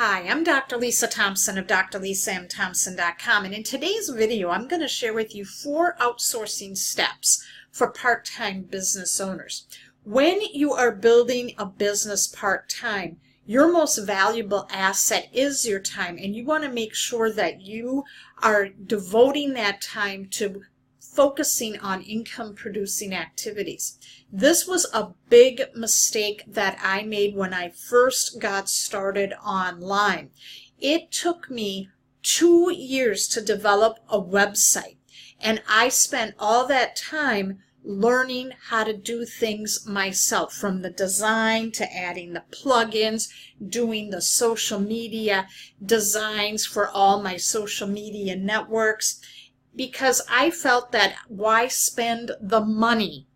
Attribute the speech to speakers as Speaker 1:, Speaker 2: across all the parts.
Speaker 1: Hi, I'm Dr. Lisa Thompson of drlisamthompson.com, and in today's video I'm going to share with you 4 outsourcing steps for part-time business owners. When you are building a business part-time, your most valuable asset is your time, and you want to make sure that you are devoting that time to focusing on income-producing activities. This was a big mistake that I made when I first got started online. It took me 2 years to develop a website, and I spent all that time learning how to do things myself, from the design to adding the plugins, doing the social media designs for all my social media networks, because I felt that why spend the money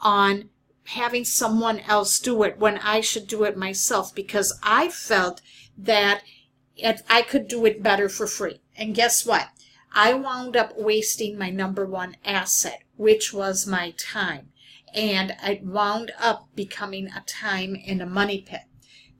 Speaker 1: on having someone else do it when I should do it myself, because I felt that I could do it better for free. And guess what? I wound up wasting my number one asset, which was my time. And it wound up becoming a time and a money pit.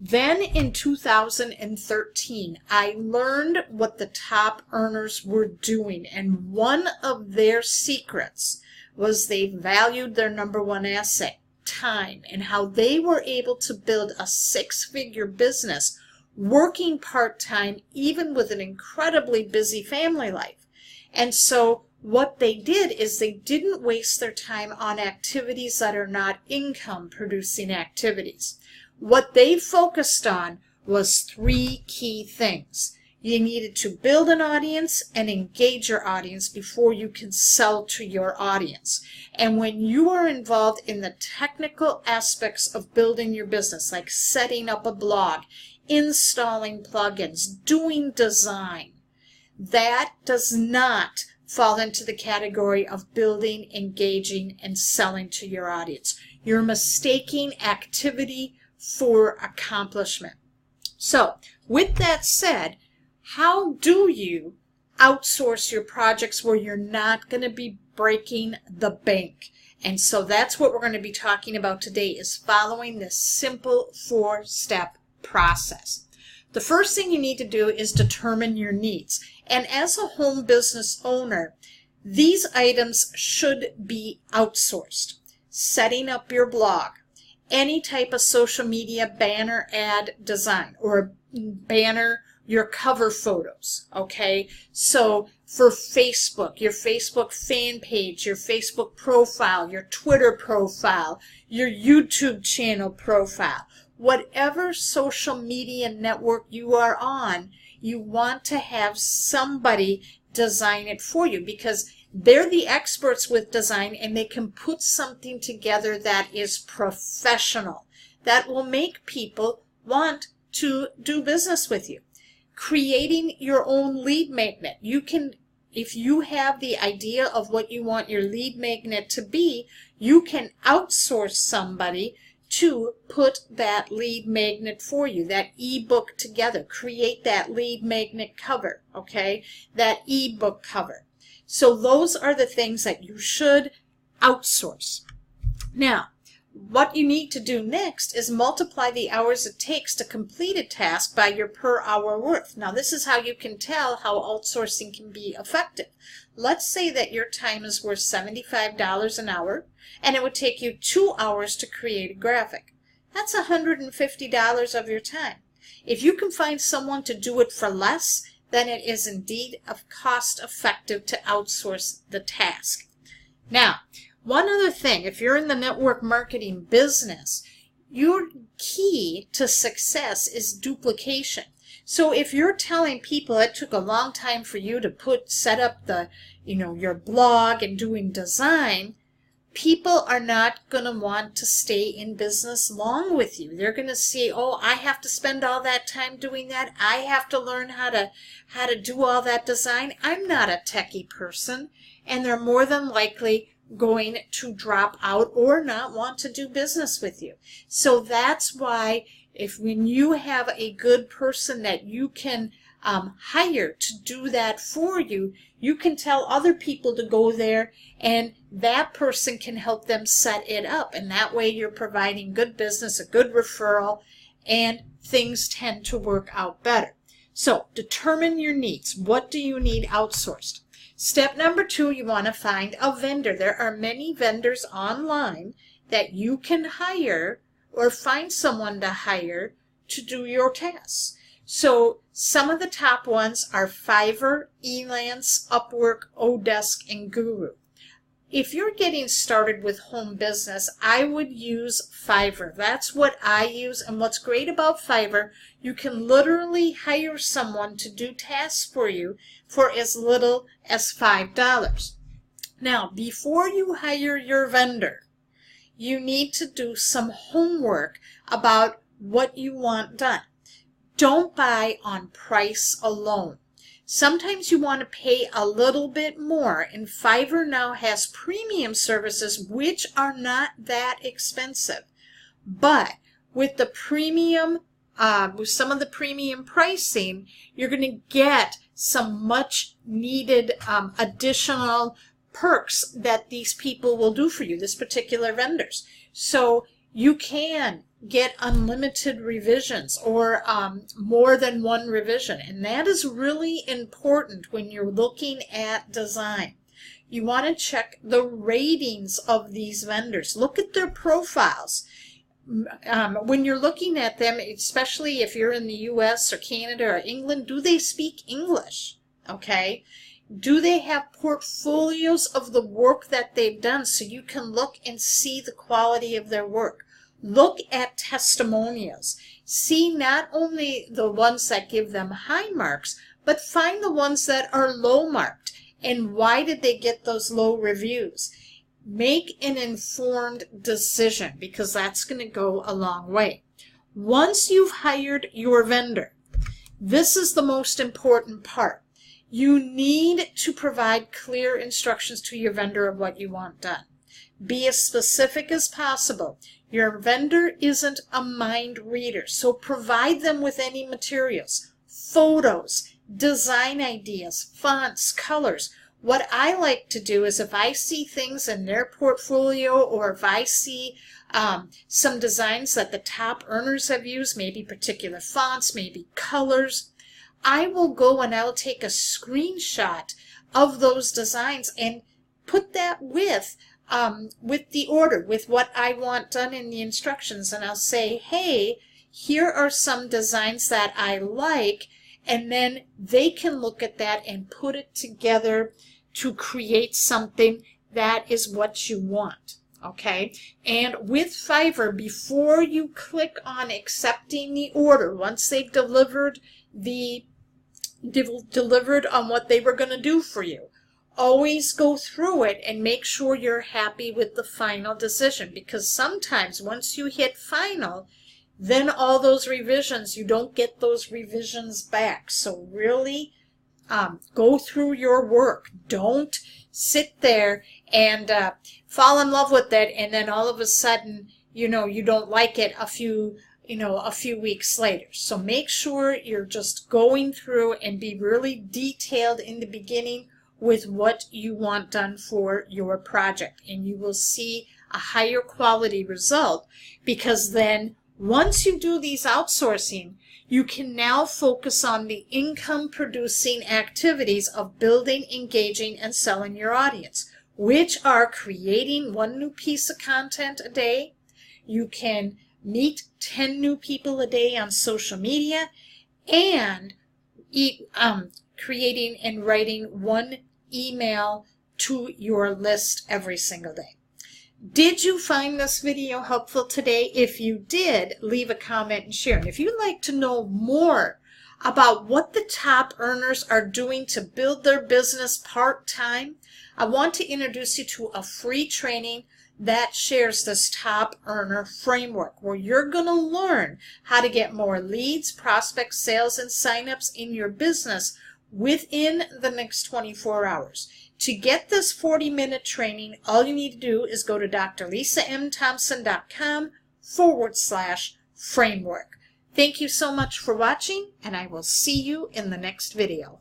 Speaker 1: Then in 2013, I learned what the top earners were doing, and one of their secrets was they valued their number one asset, time, and how they were able to build a 6-figure business working part-time, even with an incredibly busy family life. And so what they did is they didn't waste their time on activities that are not income-producing activities. What they focused on was 3 key things. You needed to build an audience and engage your audience before you can sell to your audience. And when you are involved in the technical aspects of building your business, like setting up a blog, installing plugins, doing design, that does not fall into the category of building, engaging, and selling to your audience. You're mistaking activity for accomplishment. So, with that said, how do you outsource your projects where you're not going to be breaking the bank? And so that's what we're going to be talking about today, is following this simple 4-step process. The first thing you need to do is determine your needs. And as a home business owner, these items should be outsourced. Setting up your blog, any type of social media banner ad design, or banner your cover photos, okay? So for Facebook, your Facebook fan page, your Facebook profile, your Twitter profile, your YouTube channel profile, whatever social media network you are on, you want to have somebody design it for you, because they're the experts with design, and they can put something together that is professional, that will make people want to do business with you. Creating your own lead magnet. You can, if you have the idea of what you want your lead magnet to be, you can outsource somebody to put that lead magnet for you, that ebook together. Create that lead magnet cover, okay? That ebook cover. So those are the things that you should outsource. Now, what you need to do next is multiply the hours it takes to complete a task by your per hour worth. Now, this is how you can tell how outsourcing can be effective. Let's say that your time is worth $75 an hour, and it would take you 2 hours to create a graphic. That's $150 of your time. If you can find someone to do it for less, then it is indeed cost effective to outsource the task. Now, one other thing, if you're in the network marketing business, your key to success is duplication. So if you're telling people it took a long time for you to set up the, your blog and doing design, people are not going to want to stay in business long with you. They're going to say, oh, I have to spend all that time doing that. I have to learn how to do all that design. I'm not a techie person. And they're more than likely going to drop out or not want to do business with you. So that's why when you have a good person that you can hire to do that for you, you can tell other people to go there, and that person can help them set it up. And that way you're providing good business, a good referral, and things tend to work out better. So determine your needs. What do you need outsourced? Step number 2, you want to find a vendor. There are many vendors online that you can hire or find someone to hire to do your tasks. So some of the top ones are Fiverr, Elance, Upwork, Odesk, and Guru. If you're getting started with home business, I would use Fiverr. That's what I use. And what's great about Fiverr, you can literally hire someone to do tasks for you for as little as $5. Now, before you hire your vendor, you need to do some homework about what you want done. Don't buy on price alone. Sometimes you want to pay a little bit more, and Fiverr now has premium services which are not that expensive. But with the premium, with some of the premium pricing, you're going to get some much needed additional perks that these people will do for you, this particular vendors. So you can get unlimited revisions or more than one revision, and that is really important when you're looking at design. You want to check the ratings of these vendors. Look at their profiles. When you're looking at them, especially if you're in the US or Canada or England, do they speak English? Okay. Do they have portfolios of the work that they've done so you can look and see the quality of their work? Look at testimonials. See not only the ones that give them high marks, but find the ones that are low marked. And why did they get those low reviews? Make an informed decision, because that's going to go a long way. Once you've hired your vendor, this is the most important part. You need to provide clear instructions to your vendor of what you want done. Be as specific as possible. Your vendor isn't a mind reader, so provide them with any materials, photos, design ideas, fonts, colors. What I like to do is if I see things in their portfolio, or if I see some designs that the top earners have used, maybe particular fonts, maybe colors, I will go and I'll take a screenshot of those designs and put that with the order, with what I want done in the instructions, and I'll say, hey, here are some designs that I like, and then they can look at that and put it together to create something that is what you want. Okay? And with Fiverr, before you click on accepting the order, once they've delivered on what they were going to do for you, always go through it and make sure you're happy with the final decision, because sometimes once you hit final, then all those revisions, you don't get those revisions back. So really go through your work. Don't sit there and fall in love with it, and then all of a sudden, you don't like it a few weeks later. So make sure you're just going through and be really detailed in the beginning with what you want done for your project, and you will see a higher quality result, because then once you do these outsourcing, you can now focus on the income producing activities of building, engaging, and selling your audience, which are creating 1 new piece of content a day. You can meet 10 new people a day on social media, and creating and writing 1 email to your list every single day. Did you find this video helpful today? If you did, leave a comment and share. And if you'd like to know more about what the top earners are doing to build their business part-time, I want to introduce you to a free training that shares this top earner framework, where you're going to learn how to get more leads, prospects, sales, and signups in your business within the next 24 hours. To get this 40-minute training, all you need to do is go to drlisamthompson.com/framework. Thank you so much for watching, and I will see you in the next video.